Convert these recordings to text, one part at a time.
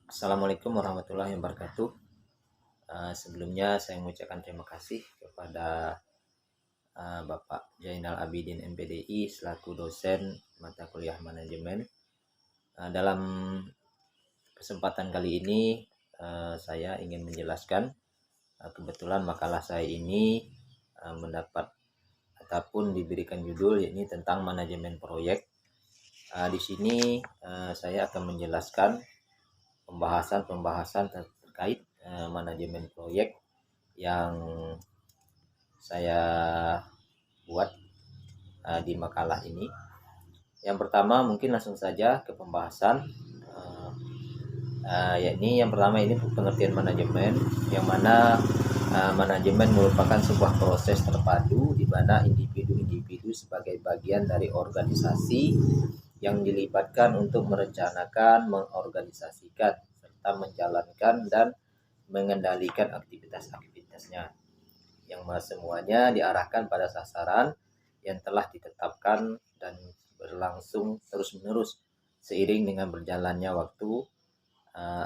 Assalamualaikum warahmatullahi wabarakatuh. Sebelumnya saya mengucapkan terima kasih kepada Bapak Zainal Abidin MPDI selaku dosen mata kuliah manajemen. Dalam kesempatan kali ini saya ingin menjelaskan kebetulan makalah saya ini mendapat ataupun diberikan judul yakni tentang manajemen proyek. Di sini saya akan menjelaskan pembahasan terkait manajemen proyek yang saya buat di makalah ini. Yang pertama mungkin langsung saja ke pembahasan, yakni yang pertama ini pengertian manajemen, yang mana manajemen merupakan sebuah proses terpadu di mana individu-individu sebagai bagian dari organisasi yang dilibatkan untuk merencanakan, mengorganisasikan, serta menjalankan dan mengendalikan aktivitas-aktivitasnya, yang semuanya diarahkan pada sasaran yang telah ditetapkan dan berlangsung terus-menerus seiring dengan berjalannya waktu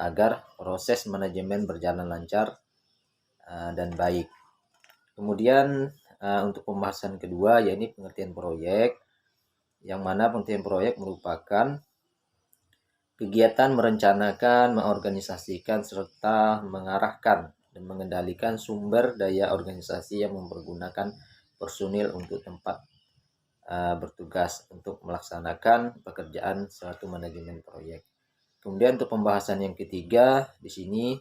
agar proses manajemen berjalan lancar dan baik. Kemudian untuk pembahasan kedua yakni pengertian proyek, yang mana pengertian proyek merupakan kegiatan merencanakan, mengorganisasikan, serta mengarahkan dan mengendalikan sumber daya organisasi yang mempergunakan personil untuk tempat bertugas untuk melaksanakan pekerjaan suatu manajemen proyek. Kemudian untuk pembahasan yang ketiga di sini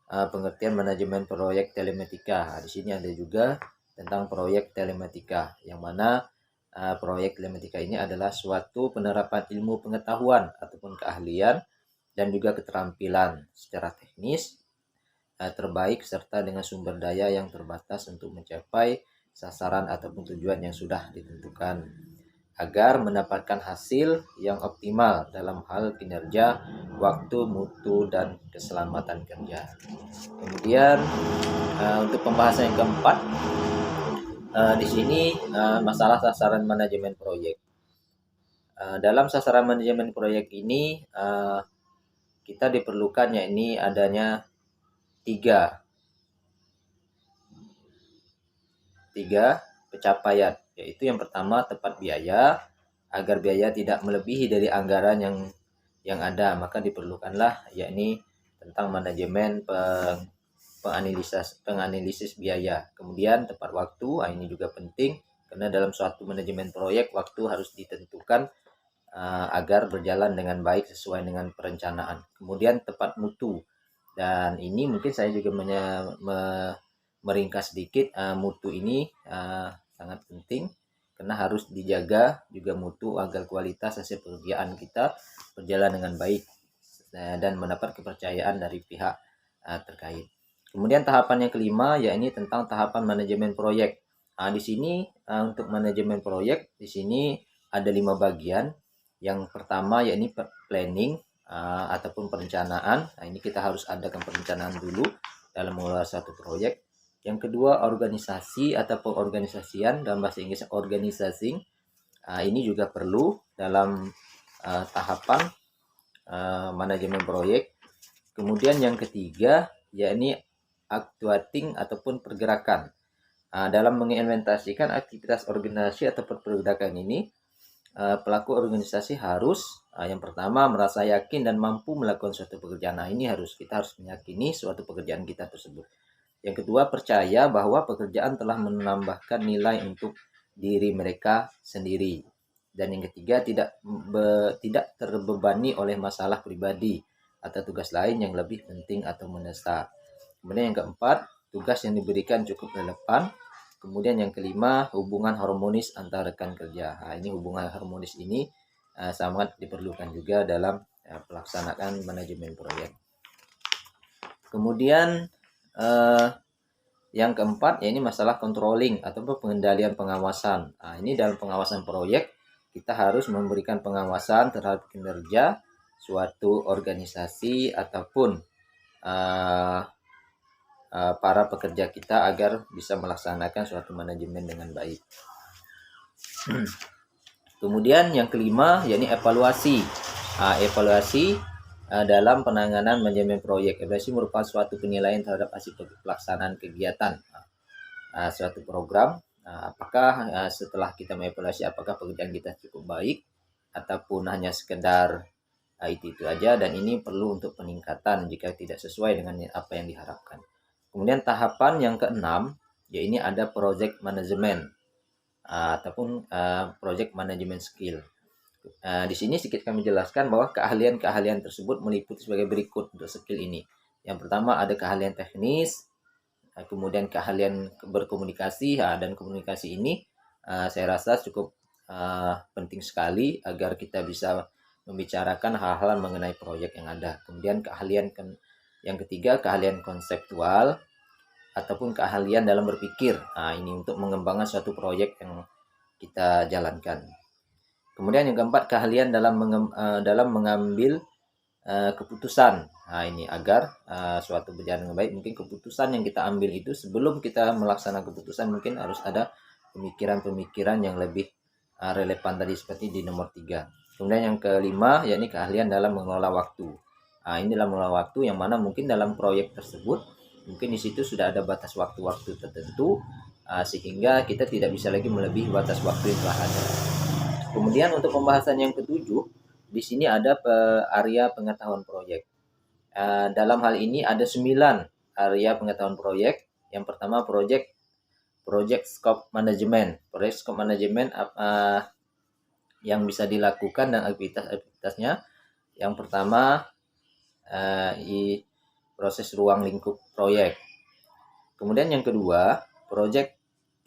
pengertian manajemen proyek telematika. Di sini ada juga tentang proyek telematika, yang mana proyek telematika ini adalah suatu penerapan ilmu pengetahuan ataupun keahlian dan juga keterampilan secara teknis terbaik serta dengan sumber daya yang terbatas untuk mencapai sasaran ataupun tujuan yang sudah ditentukan agar mendapatkan hasil yang optimal dalam hal kinerja, waktu, mutu, dan keselamatan kerja. Kemudian untuk pembahasan yang keempat, di sini masalah sasaran manajemen proyek. Dalam sasaran manajemen proyek ini kita diperlukan yakni adanya tiga pencapaian, yaitu yang pertama tepat biaya. Agar biaya tidak melebihi dari anggaran yang ada, maka diperlukanlah yakni tentang manajemen penganalisis biaya. Kemudian tepat waktu, ini juga penting karena dalam suatu manajemen proyek waktu harus ditentukan agar berjalan dengan baik sesuai dengan perencanaan. Kemudian tepat mutu, dan ini mungkin saya juga meringkas sedikit. Mutu ini sangat penting karena harus dijaga juga mutu agar kualitas hasil pekerjaan kita berjalan dengan baik dan mendapat kepercayaan dari pihak terkait. Kemudian tahapan yang kelima yakni tentang tahapan manajemen proyek. Di sini untuk manajemen proyek di sini ada 5 bagian. Yang pertama yakni planning ataupun perencanaan. Ini kita harus adakan perencanaan dulu dalam mengelola satu proyek. Yang kedua organisasi ataupun organisasian, dalam bahasa Inggris organizing. Ini juga perlu dalam tahapan manajemen proyek. Kemudian yang ketiga yakni actuating ataupun pergerakan. Dalam mengimplementasikan aktivitas organisasi atau pergerakan ini, pelaku organisasi harus yang pertama merasa yakin dan mampu melakukan suatu pekerjaan. Kita harus meyakini suatu pekerjaan kita tersebut. Yang kedua, percaya bahwa pekerjaan telah menambahkan nilai untuk diri mereka sendiri. Dan yang ketiga, tidak terbebani oleh masalah pribadi atau tugas lain yang lebih penting atau mendesak. Kemudian yang keempat, tugas yang diberikan cukup relevan. Kemudian yang kelima, hubungan harmonis antar rekan kerja. Ini hubungan harmonis ini sangat diperlukan juga dalam pelaksanaan manajemen proyek. Kemudian yang keempat, ini masalah controlling ataupun pengendalian pengawasan. Ini dalam pengawasan proyek kita harus memberikan pengawasan terhadap kinerja suatu organisasi ataupun para pekerja kita agar bisa melaksanakan suatu manajemen dengan baik. Kemudian yang kelima yakni evaluasi. Evaluasi dalam penanganan manajemen proyek. Evaluasi merupakan suatu penilaian terhadap hasil pelaksanaan kegiatan suatu program. Apakah setelah kita mengevaluasi apakah pekerjaan kita cukup baik ataupun hanya sekedar itu aja, dan ini perlu untuk peningkatan jika tidak sesuai dengan apa yang diharapkan. Kemudian tahapan yang keenam, ya ini ada project management ataupun project management skill. Di sini sedikit kami jelaskan bahwa keahlian-keahlian tersebut meliputi sebagai berikut untuk skill ini. Yang pertama ada keahlian teknis, kemudian keahlian berkomunikasi, dan komunikasi ini saya rasa cukup penting sekali agar kita bisa membicarakan hal-hal mengenai proyek yang ada. Kemudian keahlian yang ketiga, keahlian konseptual ataupun keahlian dalam berpikir. Ini untuk mengembangkan suatu proyek yang kita jalankan. Kemudian yang keempat, keahlian dalam mengambil keputusan. Ini agar suatu berjalan dengan baik, mungkin keputusan yang kita ambil itu sebelum kita melaksanakan keputusan mungkin harus ada pemikiran-pemikiran yang lebih relevan tadi seperti di nomor 3. Kemudian yang kelima, yakni keahlian dalam mengelola waktu. Ini dalam mengelola waktu yang mana mungkin dalam proyek tersebut mungkin di situ sudah ada batas waktu-waktu tertentu sehingga kita tidak bisa lagi melebihi batas waktu yang telah ada. Kemudian untuk pembahasan yang ketujuh, di sini ada area pengetahuan proyek. Dalam hal ini ada 9 area pengetahuan proyek. Yang pertama project scope management. Project scope management yang bisa dilakukan dan aktivitas-aktivitasnya. Yang pertama proses ruang lingkup proyek. Kemudian yang kedua, project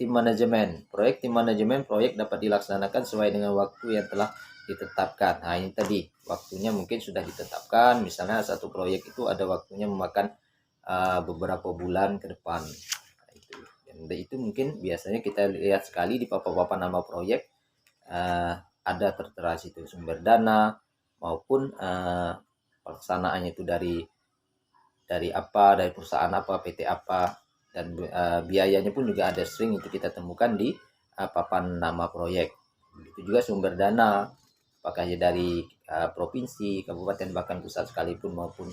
tim manajemen. Proyek tim manajemen proyek dapat dilaksanakan sesuai dengan waktu yang telah ditetapkan. Ini tadi waktunya mungkin sudah ditetapkan. Misalnya satu proyek itu ada waktunya memakan beberapa bulan ke depan. Dan itu mungkin biasanya kita lihat sekali di papan-papan nama proyek ada tertera situ sumber dana maupun pelaksanaannya itu dari perusahaan apa, PT apa, dan biayanya pun juga ada sering itu kita temukan di papan nama proyek. Begitu juga sumber dana, apakah dari provinsi, kabupaten, bahkan pusat sekalipun maupun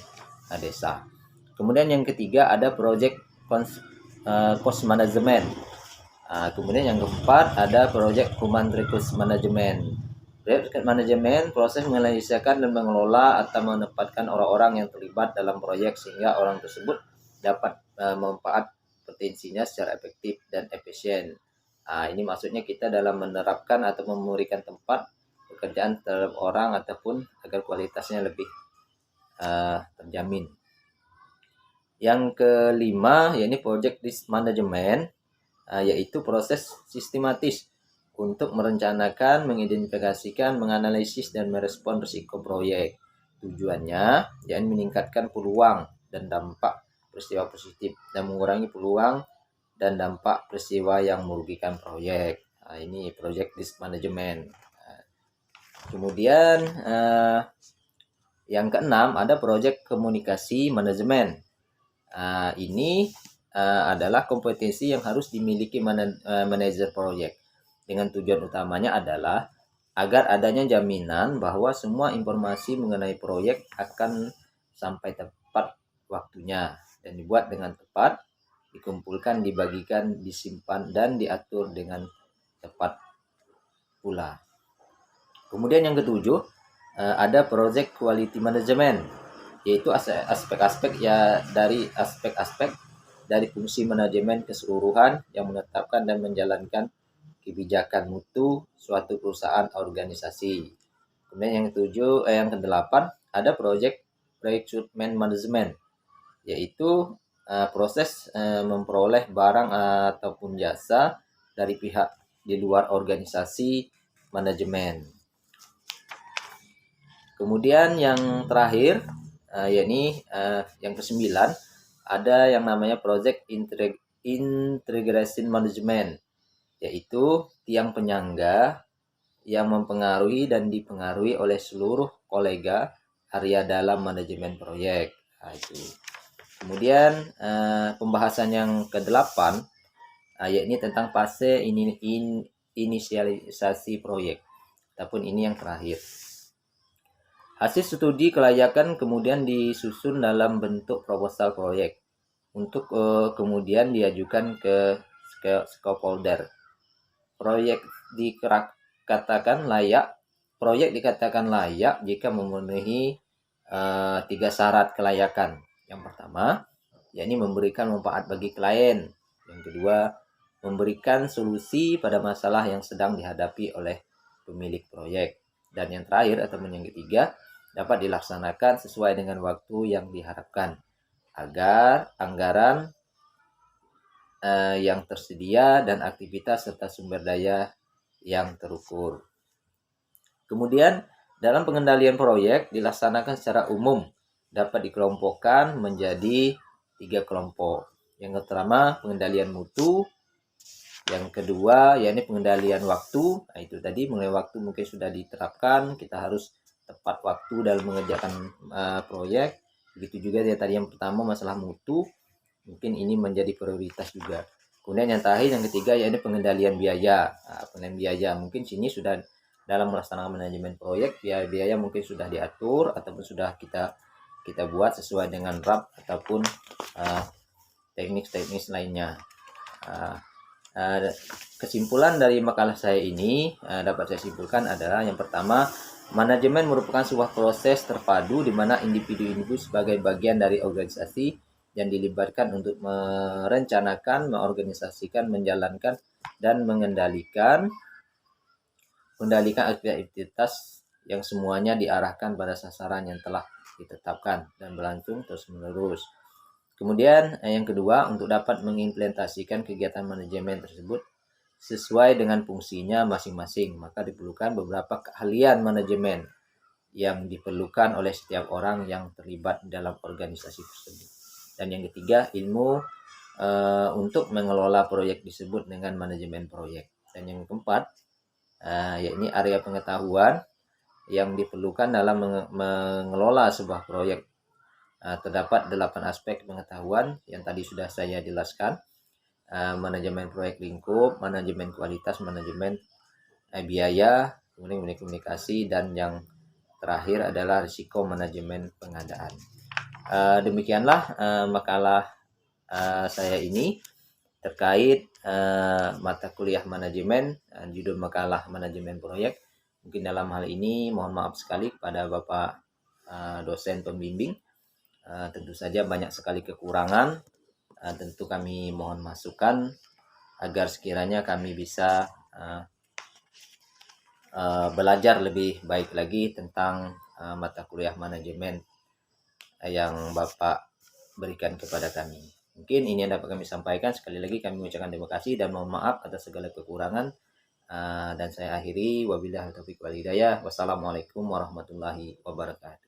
desa. Kemudian yang ketiga ada project cost management. Kemudian yang keempat ada project human resource management. Project manajemen proses menganalisakan dan mengelola atau menempatkan orang-orang yang terlibat dalam proyek sehingga orang tersebut dapat memanfaat potensinya secara efektif dan efisien. Ini maksudnya kita dalam menerapkan atau memberikan tempat pekerjaan terhadap orang ataupun agar kualitasnya lebih terjamin. Yang kelima, yakni project risk management, yaitu proses sistematis untuk merencanakan, mengidentifikasikan, menganalisis, dan merespon risiko proyek. Tujuannya yakni meningkatkan peluang dan dampak peristiwa positif dan mengurangi peluang dan dampak peristiwa yang merugikan proyek. Ini project risk management. Kemudian yang keenam ada project komunikasi manajemen. Ini adalah kompetensi yang harus dimiliki manajer proyek, dengan tujuan utamanya adalah agar adanya jaminan bahwa semua informasi mengenai proyek akan sampai tepat waktunya dan dibuat dengan tepat, dikumpulkan, dibagikan, disimpan, dan diatur dengan tepat pula. Kemudian yang ketujuh ada project quality management, yaitu aspek-aspek dari fungsi manajemen keseluruhan yang menetapkan dan menjalankan kebijakan mutu suatu perusahaan organisasi. Kemudian yang kedelapan ada project recruitment management, yaitu proses memperoleh barang ataupun jasa dari pihak di luar organisasi manajemen. Kemudian yang terakhir yakni yang kesembilan ada yang namanya project integration management, yaitu tiang penyangga yang mempengaruhi dan dipengaruhi oleh seluruh kolega area dalam manajemen proyek. Itu. Kemudian pembahasan yang ke-8 yakni tentang fase inisialisasi proyek, ataupun ini yang terakhir. Hasil studi kelayakan kemudian disusun dalam bentuk proposal proyek untuk kemudian diajukan ke stakeholder. Proyek dikatakan layak. Proyek dikatakan layak jika memenuhi 3 syarat kelayakan. Yang pertama, yakni memberikan manfaat bagi klien. Yang kedua, memberikan solusi pada masalah yang sedang dihadapi oleh pemilik proyek. Dan yang terakhir atau yang ketiga, dapat dilaksanakan sesuai dengan waktu yang diharapkan agar anggaran yang tersedia dan aktivitas serta sumber daya yang terukur. Kemudian, dalam pengendalian proyek dilaksanakan secara umum dapat dikelompokkan menjadi 3 kelompok. Yang pertama, pengendalian mutu. Yang kedua, yakni pengendalian waktu. Nah, itu tadi mengenai waktu mungkin sudah diterapkan, kita harus tepat waktu dalam mengerjakan proyek. Begitu juga tadi yang pertama masalah mutu, mungkin ini menjadi prioritas juga. Kemudian yang terakhir, yang ketiga, yakni pengendalian biaya. Pengendalian biaya mungkin sini sudah dalam melaksanakan manajemen proyek, biaya mungkin sudah diatur ataupun sudah kita buat sesuai dengan RAP ataupun teknik-teknik lainnya. Kesimpulan dari makalah saya ini dapat saya simpulkan adalah yang pertama, manajemen merupakan sebuah proses terpadu di mana individu-individu sebagai bagian dari organisasi yang dilibatkan untuk merencanakan, mengorganisasikan, menjalankan, dan mengendalikan aktivitas yang semuanya diarahkan pada sasaran yang telah ditetapkan dan berlangsung terus-menerus. Kemudian yang kedua, untuk dapat mengimplementasikan kegiatan manajemen tersebut sesuai dengan fungsinya masing-masing, maka diperlukan beberapa keahlian manajemen yang diperlukan oleh setiap orang yang terlibat dalam organisasi tersebut. Dan yang ketiga, ilmu untuk mengelola proyek disebut dengan manajemen proyek. Dan yang keempat, yakni area pengetahuan yang diperlukan dalam mengelola sebuah proyek. Terdapat 8 aspek pengetahuan yang tadi sudah saya jelaskan. Manajemen proyek lingkup, manajemen kualitas, manajemen biaya, kemudian komunikasi, dan yang terakhir adalah risiko manajemen pengadaan. Demikianlah makalah saya ini terkait mata kuliah manajemen, judul makalah manajemen proyek. Mungkin dalam hal ini mohon maaf sekali kepada Bapak dosen pembimbing. Tentu saja banyak sekali kekurangan. Tentu kami mohon masukan agar sekiranya kami bisa belajar lebih baik lagi tentang mata kuliah manajemen yang Bapak berikan kepada kami. Mungkin ini yang dapat kami sampaikan. Sekali lagi kami mengucapkan terima kasih dan mohon maaf atas segala kekurangan. Dan saya akhiri, wabillahi taufiq wal hidayah. Wassalamualaikum warahmatullahi wabarakatuh.